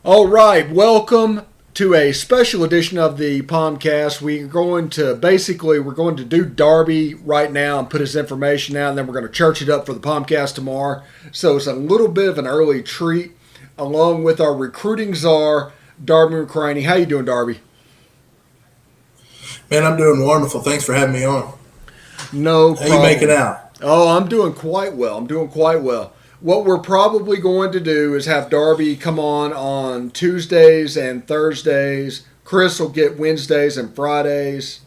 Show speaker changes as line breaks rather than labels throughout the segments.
All right, welcome to a special edition of the POMcast. We're going to do Darby right now and put his information out, and then we're going to church it up for the POMcast tomorrow. So it's a little bit of an early treat, along with our recruiting czar, Darby McCranie. How you doing, Darby?
Man, I'm doing wonderful. Thanks for having me on.
No problem.
How you making out?
Oh, I'm doing quite well. What we're probably going to do is have Darby come on Tuesdays and Thursdays. Chris will get Wednesdays and Fridays.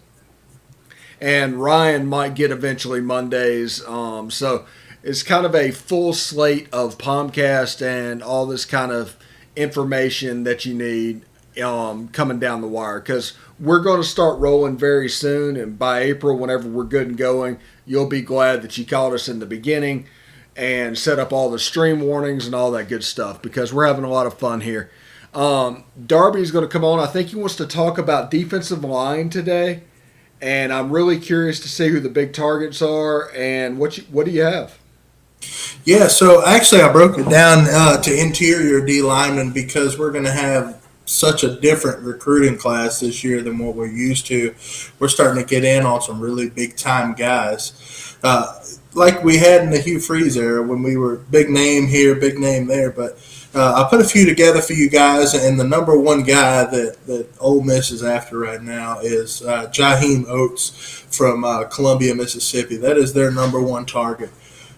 And Ryan might get eventually Mondays. So it's kind of a full slate of POMcast and all this kind of information that you need coming down the wire. Because we're going to start rolling very soon. And by April, whenever we're good and going, you'll be glad that you called us in the beginning and set up all the stream warnings and all that good stuff because we're having a lot of fun here. Darby's going to come on. I think he wants to talk about defensive line today, and I'm really curious to see who the big targets are and what do you have?
Yeah, so actually I broke it down to interior D linemen because we're going to have such a different recruiting class this year than what we're used to. We're starting to get in on some really big-time guys. Like we had in the Hugh Freeze era when we were big name here, big name there. But I put a few together for you guys, and the number one guy that Ole Miss is after right now is Jaheim Oates from Columbia, Mississippi. That is their number one target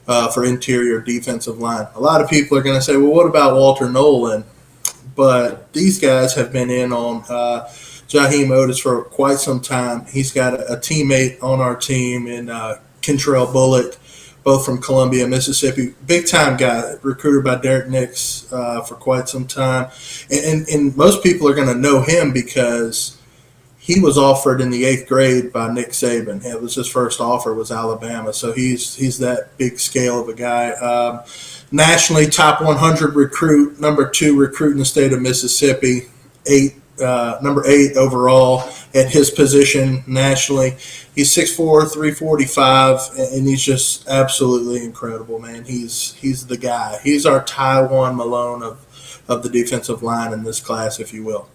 for interior defensive line. A lot of people are going to say, well, what about Walter Nolan? But these guys have been in on Jaheim Oates for quite some time. He's got a teammate on our team in Kentrell Bullock, both from Columbia, Mississippi. Big-time guy, recruited by Derek Nix for quite some time. And most people are going to know him because he was offered in the 8th grade by Nick Saban. It was his first offer was Alabama. So he's that big scale of a guy. Nationally, top 100 recruit, number 2 recruit in the state of Mississippi, number 8 overall at his position nationally. He's 6'4", 345, and he's just absolutely incredible, man. He's the guy. He's our Taiwan Malone of the defensive line in this class, if you will.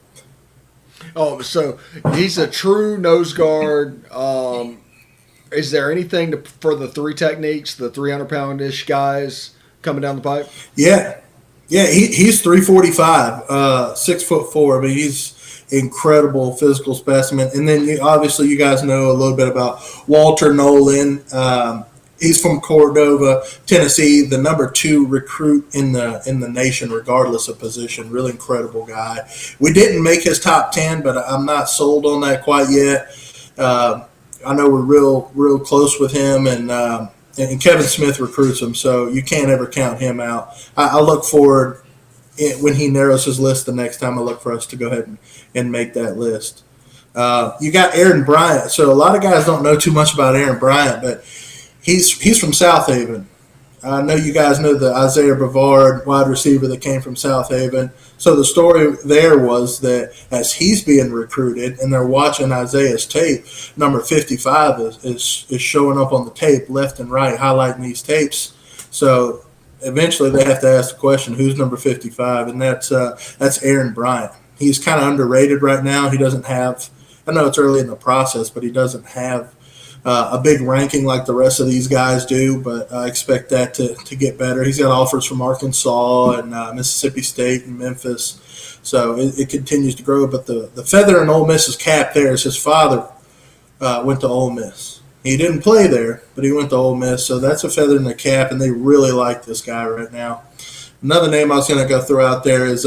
Oh, so he's a true nose guard. Is there anything for the 3 techniques, the 300-pound-ish guys coming down the pipe?
Yeah, he's 345, 6'4". But he's incredible physical specimen. And then obviously you guys know a little bit about Walter Nolan. He's from Cordova, Tennessee, the number 2 recruit in the nation, regardless of position. Really incredible guy. We didn't make his top 10, but I'm not sold on that quite yet. I know we're real close with him, and Kevin Smith recruits him, so you can't ever count him out. I look forward when he narrows his list the next time. I look for us to go ahead and make that list. You got Aaron Bryant. So a lot of guys don't know too much about Aaron Bryant, but he's from South Haven. I know you guys know the Isaiah Brevard wide receiver that came from South Haven. So the story there was that as he's being recruited and they're watching Isaiah's tape, number 55 is showing up on the tape left and right, highlighting these tapes. So eventually they have to ask the question, who's number 55? And that's Aaron Bryant. He's kind of underrated right now. He doesn't have – I know it's early in the process, but he doesn't have a big ranking like the rest of these guys do, but I expect that to get better. He's got offers from Arkansas and Mississippi State and Memphis, so it continues to grow. But the feather in Ole Miss's cap there is his father went to Ole Miss. He didn't play there, but he went to Ole Miss, so that's a feather in the cap, and they really like this guy right now. Another name I was going to go throw out there is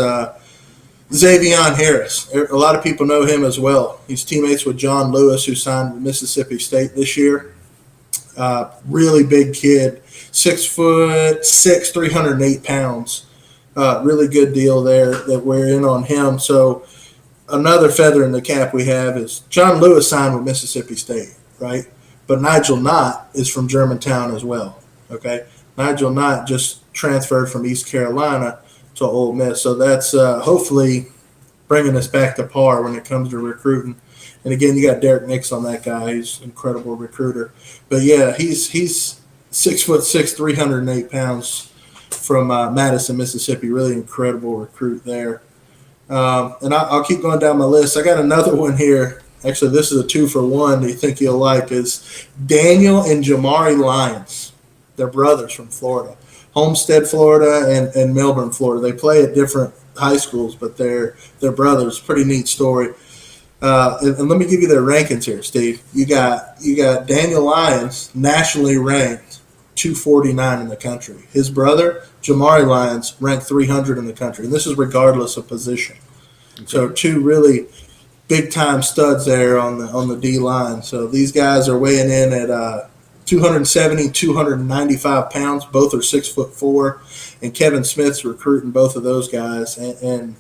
Xavion Harris. A lot of people know him as well. He's teammates with John Lewis, who signed with Mississippi State this year. Really big kid, 6'6", 308 pounds. Really good deal there that we're in on him. So another feather in the cap we have is John Lewis signed with Mississippi State, right? But Nigel Knott is from Germantown as well, okay? Nigel Knott just transferred from East Carolina to Ole Miss. So that's hopefully bringing us back to par when it comes to recruiting. And again, you got Derek Nix on that guy. He's an incredible recruiter. But yeah, he's 6'6", 308 pounds from Madison, Mississippi. Really incredible recruit there. And I'll keep going down my list. I got another one here. Actually, this is a 2-for-1. Do you think you'll like? Is Daniel and Jamari Lyons? They're brothers from Florida, Homestead, Florida, and Melbourne, Florida. They play at different high schools, but they're brothers. Pretty neat story. And let me give you their rankings here, Steve. You got Daniel Lyons, nationally ranked 249 in the country. His brother Jamari Lyons ranked 300 in the country, and this is regardless of position. Okay. So two really big time studs there on the D line. So these guys are weighing in at 270, 295 pounds. Both are 6'4", and Kevin Smith's recruiting both of those guys. And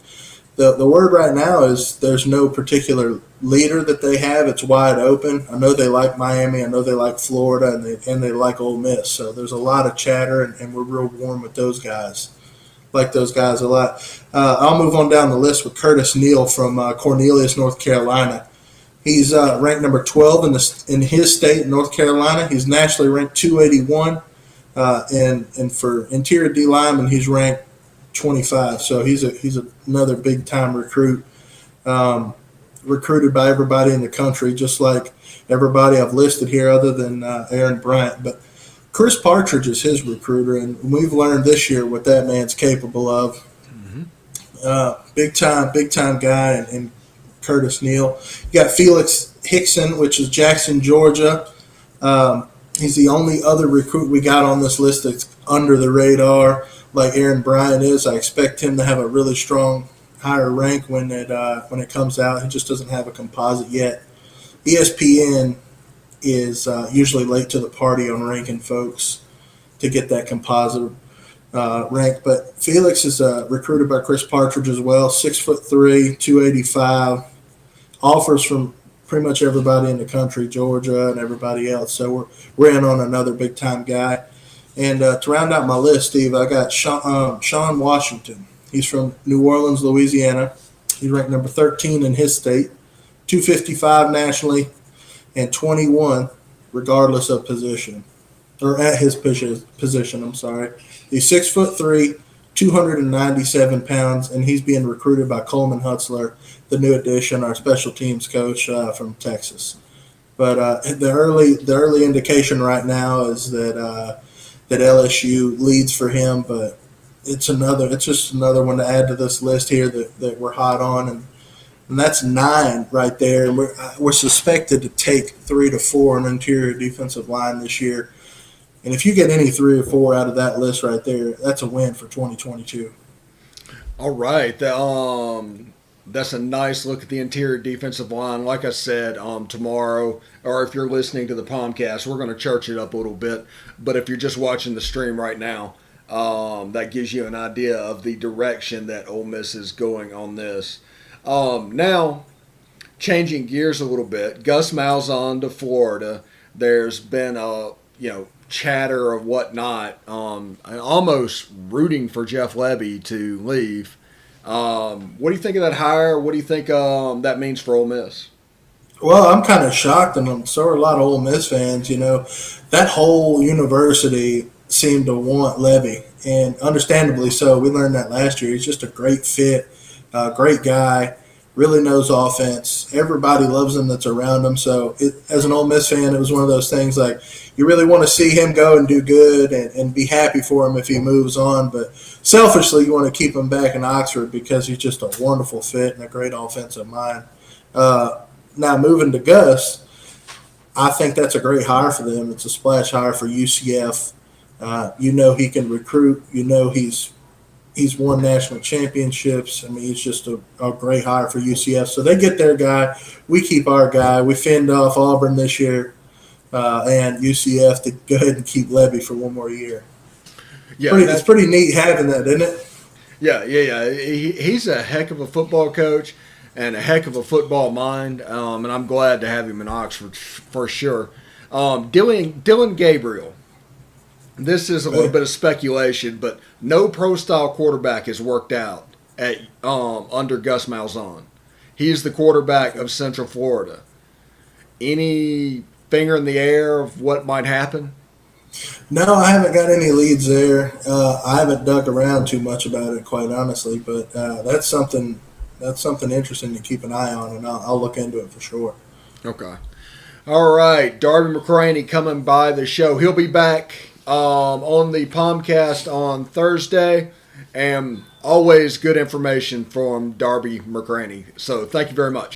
the word right now is there's no particular leader that they have. It's wide open. I know they like Miami. I know they like Florida, and they like Ole Miss. So there's a lot of chatter, and we're real warm with those guys. Like those guys a lot. I'll move on down the list with Curtis Neal from Cornelius, North Carolina. He's ranked number 12 in his state, North Carolina. He's nationally ranked 281, and for interior D lineman, he's ranked 25. So he's another big time recruit, recruited by everybody in the country, just like everybody I've listed here, other than Aaron Bryant. But Chris Partridge is his recruiter, and we've learned this year what that man's capable of. Mm-hmm. Big time guy, and Curtis Neal. You got Felix Hickson, which is Jackson, Georgia. He's the only other recruit we got on this list that's under the radar, like Aaron Bryant is. I expect him to have a really strong higher rank when it comes out. He just doesn't have a composite yet. ESPN is usually late to the party on ranking folks to get that composite rank. But Felix is recruited by Chris Partridge as well, 6'3", 285. Offers from pretty much everybody in the country, Georgia and everybody else. So we're in on another big time guy. And to round out my list, Steve, I got Sean Washington. He's from New Orleans, Louisiana. He's ranked number 13 in his state, 255 nationally, and 21 regardless of position, or at his position. I'm sorry. He's 6'3", 297 pounds, and he's being recruited by Coleman Hutzler, the new addition, our special teams coach from Texas. But the early indication right now is that LSU leads for him, but it's just another one to add to this list here that we're hot on, and that's 9 right there. And we're suspected to take 3 to 4 on interior defensive line this year. And if you get any 3 or 4 out of that list right there, that's a win for 2022.
All right. That's a nice look at the interior defensive line. Like I said, tomorrow, or if you're listening to the POMcast, we're going to church it up a little bit. But if you're just watching the stream right now, that gives you an idea of the direction that Ole Miss is going on this. Now, changing gears a little bit, Gus Malzahn to Florida. There's been chatter of whatnot, almost rooting for Jeff Lebby to leave. What do you think of that hire? What do you think that means for Ole Miss?
Well, I'm kind of shocked, and so are a lot of Ole Miss fans. That whole university seemed to want Lebby, and understandably so. We learned that last year. He's just a great fit, great guy, really knows offense. Everybody loves him that's around him. So as an Ole Miss fan, it was one of those things like you really want to see him go and do good and be happy for him if he moves on. But selfishly, you want to keep him back in Oxford because he's just a wonderful fit and a great offensive mind. Now moving to Gus, I think that's a great hire for them. It's a splash hire for UCF. He can recruit. He's won national championships. I mean, he's just a great hire for UCF. So they get their guy. We keep our guy. We fended off Auburn this year, and UCF to go ahead and keep Lebby for one more year. Yeah, it's pretty neat having that, isn't it?
Yeah. He's a heck of a football coach and a heck of a football mind, and I'm glad to have him in Oxford for sure. Dylan Gabriel. This is a little bit of speculation, but no pro-style quarterback has worked out at under Gus Malzahn. He's the quarterback of Central Florida. Any finger in the air of what might happen?
No, I haven't got any leads there. I haven't dug around too much about it, quite honestly, but that's something that's something interesting to keep an eye on, and I'll look into it for sure.
Okay. All right. Darby McCranie coming by the show. He'll be back on the POMcast on Thursday. And always good information from Darby McCranie. So thank you very much.